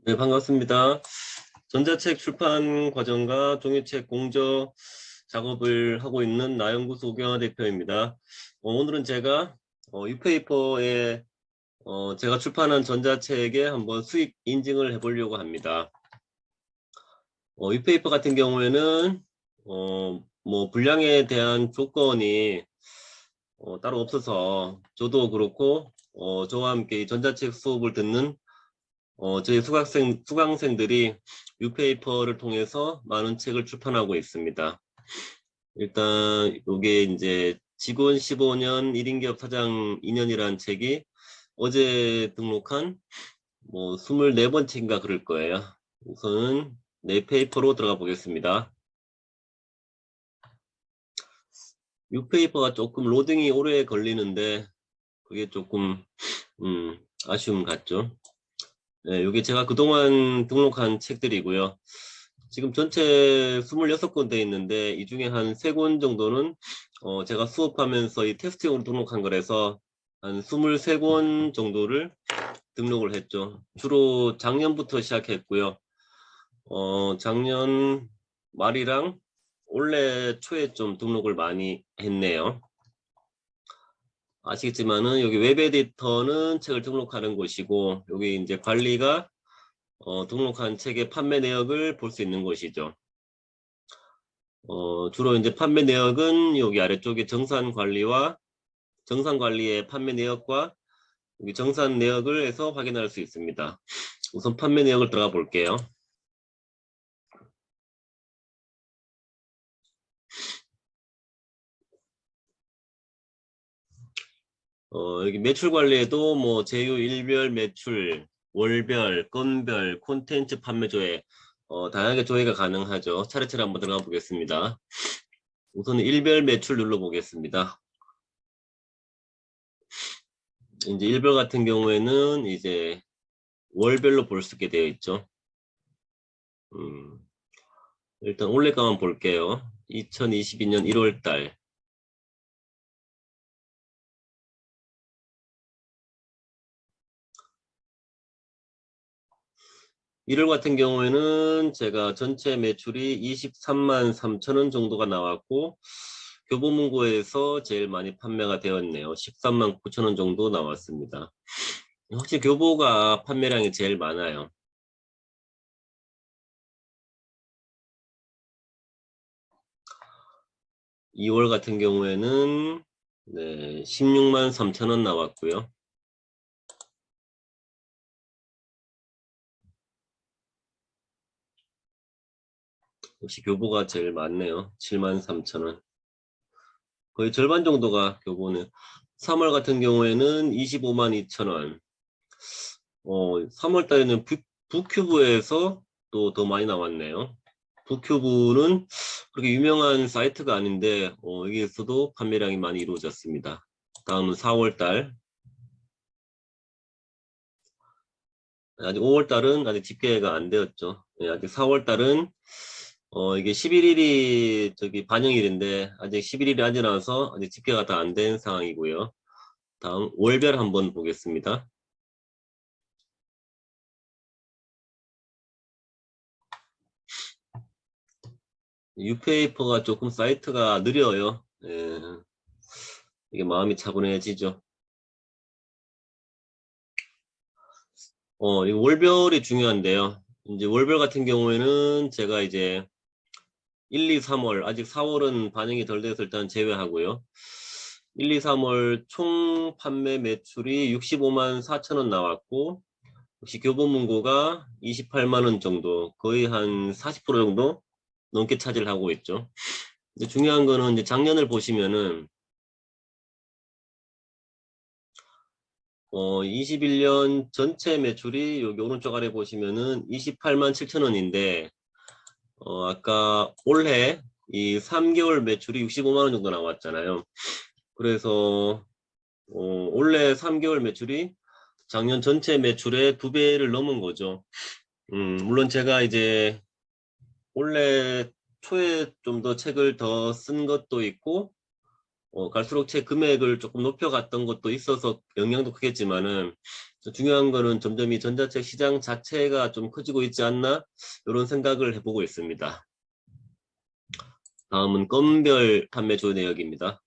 네, 반갑습니다. 전자책 출판 과정과 종이책 공저 작업을 하고 있는 나연구소 오경화 대표입니다. 오늘은 제가 유페이퍼에 제가 출판한 전자책에 한번 수익 인증을 해보려고 합니다. 유페이퍼 같은 경우에는 뭐 분량에 대한 조건이 따로 없어서 저도 그렇고 저와 함께 이 전자책 수업을 듣는 저희 수강생들이 유페이퍼를 통해서 많은 책을 출판하고 있습니다. 일단 이게 이제 직원 15년 1인 기업 사장 2년이라는 책이 어제 등록한 뭐 24번째인가 그럴 거예요. 우선은 네 페이퍼로 들어가 보겠습니다. 유페이퍼가 조금 로딩이 오래 걸리는데 그게 조금 아쉬움 같죠. 네, 이게 제가 그동안 등록한 책들이고요. 지금 전체 26권 돼 있는데 이 중에 한 3권 정도는 제가 수업하면서 이 테스트용으로 등록한 거라서 한 23권 정도를 등록을 했죠. 주로 작년부터 시작했고요. 작년 말이랑 올해 초에 좀 등록을 많이 했네요. 아시겠지만은 여기 웹 에디터는 책을 등록하는 곳이고 여기 이제 관리가 등록한 책의 판매 내역을 볼 수 있는 곳이죠. 주로 이제 판매 내역은 여기 아래쪽에 정산관리의 판매 내역과 여기 정산 내역을 해서 확인할 수 있습니다. 우선 판매 내역을 들어가 볼게요. 여기 매출 관리에도 뭐 제휴 일별 매출, 월별, 건별, 콘텐츠 판매 조회, 다양하게 조회가 가능하죠. 차례차례 한번 들어가 보겠습니다. 우선 일별 매출 눌러보겠습니다. 이제 일별 같은 경우에는 이제 월별로 볼 수 있게 되어 있죠. 일단 올해 거만 볼게요. 2022년 1월 달. 1월 같은 경우에는 제가 전체 매출이 23만 3천 원 정도가 나왔고 교보문고에서 제일 많이 판매가 되었네요. 13만 9천 원 정도 나왔습니다. 확실히 교보가 판매량이 제일 많아요. 2월 같은 경우에는 네, 16만 3천 원 나왔고요. 역시 교보가 제일 많네요. 7만 3천 원. 거의 절반 정도가 교보는. 3월 같은 경우에는 25만 2천 원. 3월 달에는 북큐브에서 또 더 많이 나왔네요. 북큐브는 그렇게 유명한 사이트가 아닌데 여기에서도 판매량이 많이 이루어졌습니다. 다음은 4월 달. 아직 5월 달은 아직 집계가 안 되었죠. 네, 아직 4월 달은 이게 11일이 저기 반영일인데 아직 11일이 안 지나서 아직 집계가 다 안 된 상황이고요. 다음 월별 한번 보겠습니다. 유페이퍼가 조금 사이트가 느려요. 예, 이게 마음이 차분해지죠. 이 월별이 중요한데요. 이제 월별 같은 경우에는 제가 이제 1, 2, 3월, 아직 4월은 반영이 덜 돼서 일단 제외하고요. 1, 2, 3월 총 판매 매출이 65만 4천 원 나왔고, 역시 교보문고가 28만 원 정도, 거의 한 40% 정도 넘게 차지를 하고 있죠. 근데 중요한 거는 이제 작년을 보시면은 21년 전체 매출이 여기 오른쪽 아래 보시면은 28만 7천 원인데 아까 올해 이 3개월 매출이 65만 원 정도 나왔잖아요. 그래서 올해 3개월 매출이 작년 전체 매출의 2배를 넘은 거죠. 물론 제가 이제 올해 초에 좀 더 책을 더 쓴 것도 있고 갈수록 책 금액을 조금 높여갔던 것도 있어서 영향도 크겠지만은 중요한 거는 점점 이 전자책 시장 자체가 좀 커지고 있지 않나 이런 생각을 해보고 있습니다. 다음은 건별 판매 조회 내역입니다.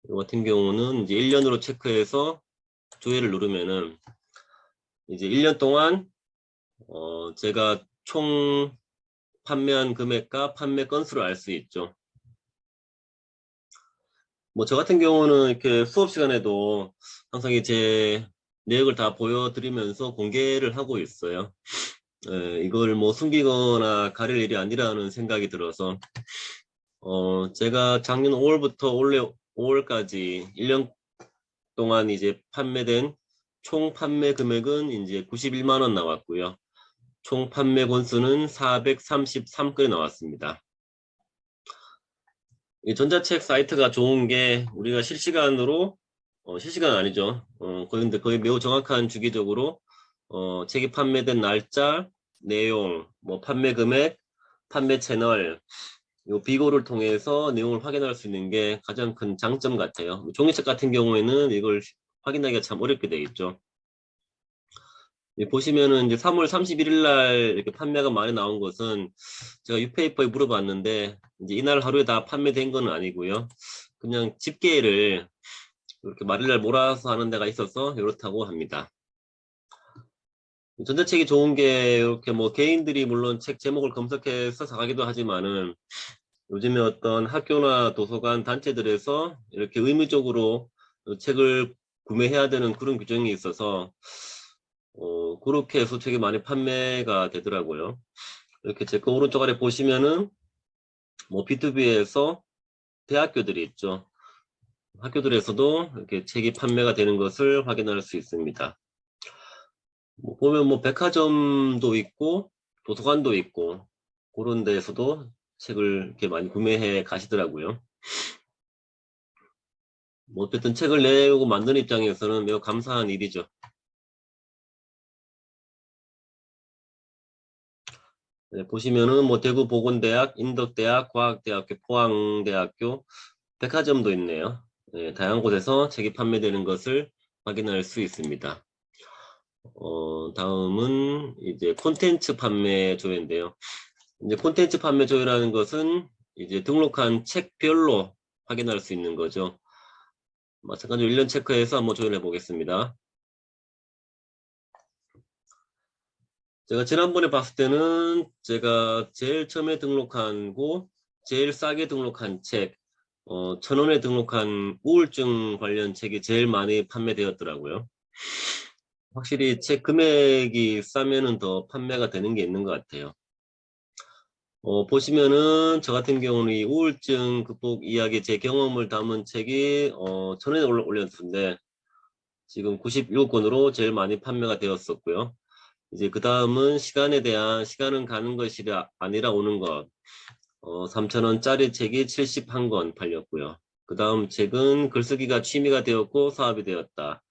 이 같은 경우는 이제 1년으로 체크해서 조회를 누르면은 이제 1년 동안 제가 총 판매한 금액과 판매 건수를 알 수 있죠. 뭐 저 같은 경우는 이렇게 수업 시간에도 항상 제 내역을 다 보여드리면서 공개를 하고 있어요. 이걸 뭐 숨기거나 가릴 일이 아니라는 생각이 들어서 제가 작년 5월부터 올해 5월까지 1년 동안 이제 판매된 총 판매 금액은 이제 91만 원 나왔고요. 총 판매 건수는 433건이 나왔습니다. 이 전자책 사이트가 좋은 게 우리가 실시간으로 실시간 아니죠. 그런데 거의 매우 정확한 주기적으로 책이 판매된 날짜, 내용, 뭐 판매 금액, 판매 채널, 요 비교를 통해서 내용을 확인할 수 있는 게 가장 큰 장점 같아요. 종이책 같은 경우에는 이걸 확인하기가 참 어렵게 되어 있죠. 보시면은 이제 3월 31일 날 이렇게 판매가 많이 나온 것은 제가 유페이퍼에 물어봤는데 이제 이날 하루에 다 판매된 건 아니고요. 그냥 집계를 이렇게 말일날 몰아서 하는 데가 있어서 이렇다고 합니다. 전자책이 좋은 게 이렇게 뭐 개인들이 물론 책 제목을 검색해서 사가기도 하지만은 요즘에 어떤 학교나 도서관 단체들에서 이렇게 의무적으로 책을 구매해야 되는 그런 규정이 있어서 그렇게 해서 책이 많이 판매가 되더라고요. 이렇게 제 거 오른쪽 아래 보시면은 뭐 B2B에서 대학교들이 있죠. 학교들에서도 이렇게 책이 판매가 되는 것을 확인할 수 있습니다. 보면 뭐 백화점도 있고 도서관도 있고 그런 데에서도 책을 이렇게 많이 구매해 가시더라고요. 뭐 어쨌든 책을 내고 만드는 입장에서는 매우 감사한 일이죠. 네, 보시면은 뭐 대구 보건대학, 인덕대학, 과학대학교, 포항대학교, 백화점도 있네요. 네, 다양한 곳에서 책이 판매되는 것을 확인할 수 있습니다. 다음은 이제 콘텐츠 판매 조회인데요. 이제 콘텐츠 판매 조회라는 것은 이제 등록한 책별로 확인할 수 있는 거죠. 마찬가지로 1년 체크해서 한번 조회를 해보겠습니다. 제가 지난번에 봤을 때는 제가 제일 처음에 등록하고 제일 싸게 등록한 책, 1,000원에 등록한 우울증 관련 책이 제일 많이 판매되었더라고요. 확실히 책 금액이 싸면은 더 판매가 되는 게 있는 것 같아요. 보시면은 저 같은 경우는 이 우울증 극복 이야기 제 경험을 담은 책이 1,000원에 올렸는데 지금 97권으로 제일 많이 판매가 되었었고요. 이제 그 다음은 시간에 대한 시간은 가는 것이 아니라 오는 것 3,000원짜리 책이 71권 팔렸고요. 그 다음 책은 글쓰기가 취미가 되었고 사업이 되었다.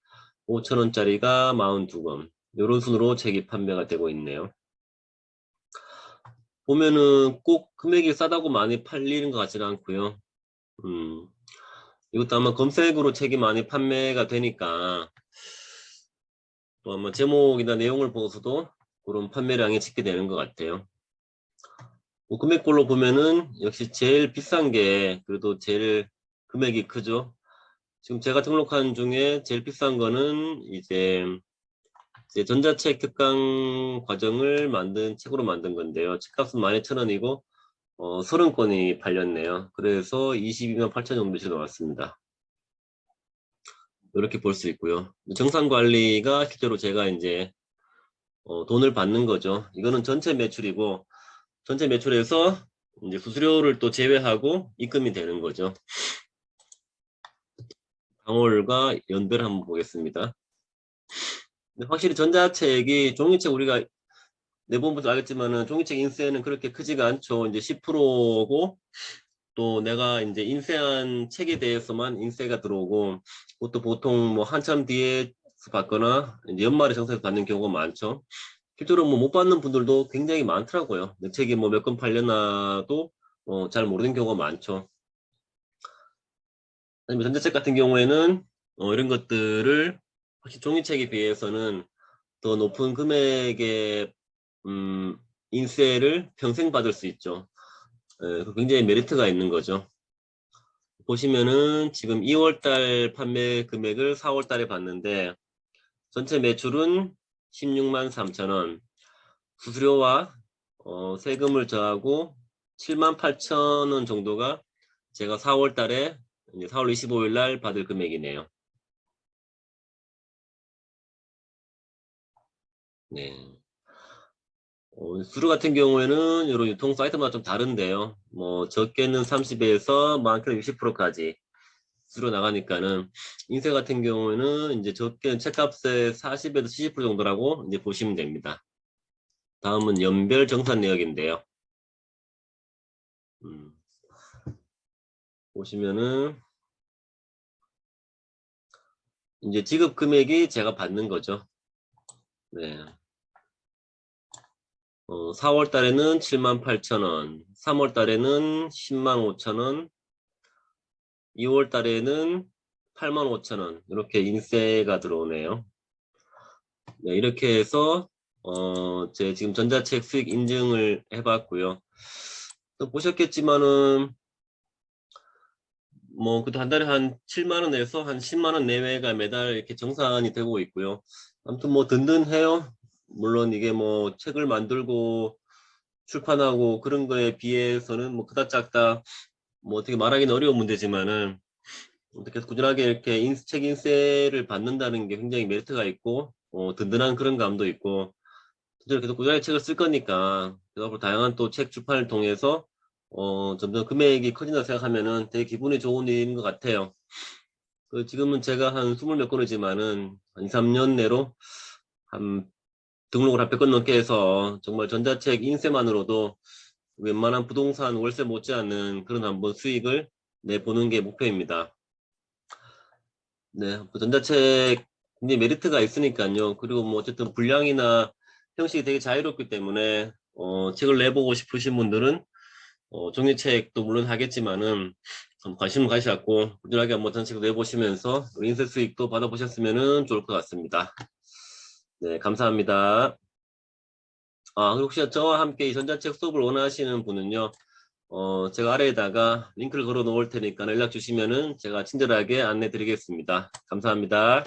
5,000원짜리가 42권. 이런 순으로 책이 판매가 되고 있네요. 보면은 꼭 금액이 싸다고 많이 팔리는 것 같지는 않고요. 이것도 아마 검색으로 책이 많이 판매가 되니까 또 아마 제목이나 내용을 보고서도 그런 판매량이 찍게 되는 것 같아요. 뭐 금액별로 보면은 역시 제일 비싼 게 그래도 제일 금액이 크죠. 지금 제가 등록한 중에 제일 비싼 거는 이제 전자책 특강 과정을 만든 책으로 만든 건데요. 책값은 12,000원이고 30권이 팔렸네요. 그래서 22만 8천 정도 나왔습니다. 이렇게 볼 수 있고요. 정산 관리가 실제로 제가 이제 돈을 받는 거죠. 이거는 전체 매출이고 전체 매출에서 이제 수수료를 또 제외하고 입금이 되는 거죠. 당월과 연별 한번 보겠습니다. 근데 확실히 전자책이 종이책 우리가 내본부터 알겠지만은 종이책 인쇄는 그렇게 크지가 않죠. 이제 10%고 또 내가 이제 인쇄한 책에 대해서만 인쇄가 들어오고 그것도 보통 뭐 한참 뒤에 받거나 이제 연말에 정산해서 받는 경우가 많죠. 실제로 뭐 못 받는 분들도 굉장히 많더라고요. 내 책이 뭐 몇 권 팔려나도 잘 모르는 경우가 많죠. 아니면 전자책 같은 경우에는 이런 것들을 혹시 종이책에 비해서는 더 높은 금액의 인쇄를 평생 받을 수 있죠. 굉장히 메리트가 있는 거죠. 보시면은 지금 2월달 판매 금액을 4월달에 봤는데 전체 매출은 16만 3천 원, 수수료와 세금을 더하고 7만 8천 원 정도가 제가 4월달에 이제 4월 25일 날 받을 금액이네요. 네. 수수료 같은 경우에는 이런 유통 사이트마다 좀 다른데요. 뭐 적게는 30에서 많게는 60%까지 수수료 나가니까는 인쇄 같은 경우에는 이제 적게는 책값의 40에서 70% 정도라고 이제 보시면 됩니다. 다음은 연별 정산 내역인데요. 보시면은 이제 지급 금액이 제가 받는 거죠. 네. 4월 달에는 7만 8천 원, 3월 달에는 10만 5천 원, 2월 달에는 8만 5천 원 이렇게 인세가 들어오네요. 네, 이렇게 해서 제 지금 전자책 수익 인증을 해봤고요. 또 보셨겠지만은 뭐 그때 한 달에 한 7만 원에서 한 10만 원 내외가 매달 이렇게 정산이 되고 있고요. 아무튼 뭐 든든해요. 물론 이게 뭐 책을 만들고 출판하고 그런 거에 비해서는 뭐 크다 작다 뭐 어떻게 말하기는 어려운 문제지만은 어떻게 꾸준하게 이렇게 책 인쇄를 받는다는 게 굉장히 메리트가 있고 든든한 그런 감도 있고 저는 계속 꾸준하게 책을 쓸 거니까 그래서 다양한 또 책 출판을 통해서 점점 금액이 커진다 생각하면은 되게 기분이 좋은 일인 것 같아요. 지금은 제가 한 20 몇 권이지만은 한 2, 3년 내로 한 등록을 한 100권 넘게 해서 정말 전자책 인쇄만으로도 웬만한 부동산 월세 못지않는 그런 한번 수익을 내보는 게 목표입니다. 네, 전자책 굉장히 메리트가 있으니까요. 그리고 뭐 어쨌든 분량이나 형식이 되게 자유롭기 때문에 책을 내보고 싶으신 분들은 종이책도 물론 하겠지만은 관심을 가지셔갖고 꾸준하게 한번 전책 내보시면서 인쇄 수익도 받아보셨으면 좋을 것 같습니다. 네, 감사합니다. 그리고 혹시 저와 함께 이 전자책 수업을 원하시는 분은요, 제가 아래에다가 링크를 걸어 놓을 테니까 연락 주시면은 제가 친절하게 안내 드리겠습니다. 감사합니다.